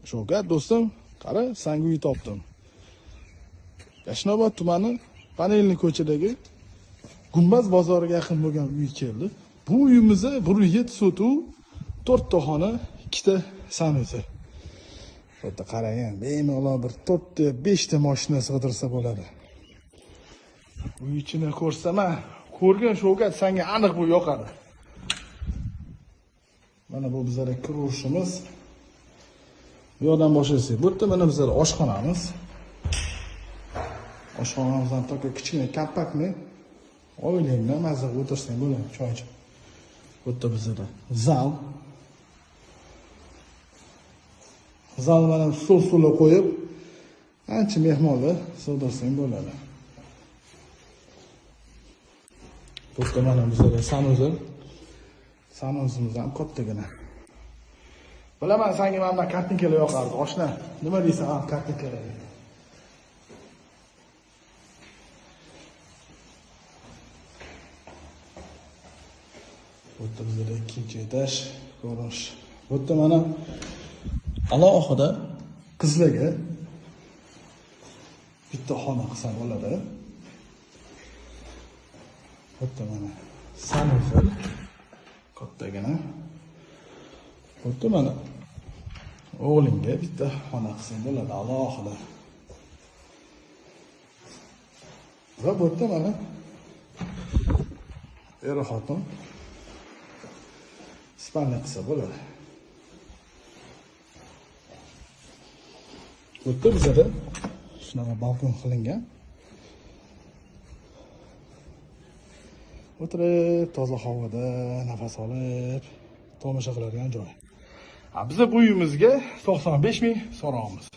Shavkat do'stim, qara, senga uy topdim. Yashnobod tumani Panelli ko'chadagi Gumbaz bozoriga yaqin bo'lgan uy keldi. Bu uyimizda 1.7 sotuv, 4 ta xona, 2 ta sanusiy. Bu yerda qarang, bemalol bir 4 ta, 5 ta mashina sig'dirsa bo'ladi. Uy ichini ko'rsam, ko'rgan Shavkat senga aniq bu yoqadi. Mana bu bizning kirishimiz. Bu yoqdan boshlasak, bu yerda mana bizlar oshxonamiz. Oshxonamizdan to'ka kichkina kompaktni oilangdan mazza qilib o'tirsang bo'ladi, choy ichib. Bu yerda bizda zal. Zal bilan stol qo'yib, ancha mehmonlar sig'dirsang bo'ladi. Bu yerda mana bizda sanusiy. Sanuzimiz ham kattagina. Bilaman, senga mana kartinkalar yoqardi, oshna. Nima deysan, kartinkalar? Bu yerda bizda ikkinchi etaj ko'rinish. Bu yerda mana alohida qizlarga bitta xona qilsa bo'ladi. Bu yerda mana sanusiy kattagina. Bu yerda mana o'g'lingga bitta xona qilsang bo'ladi, alohida. Va bu yerda mana er-xotin spalni qilsa bo'ladi. Bu yerda bizda shunaqa balkon qilingan. O'tirib, toza havoda nafas olib, tomosha qiladigan joy. Biz bu uyimizga 95 ming so'raymiz.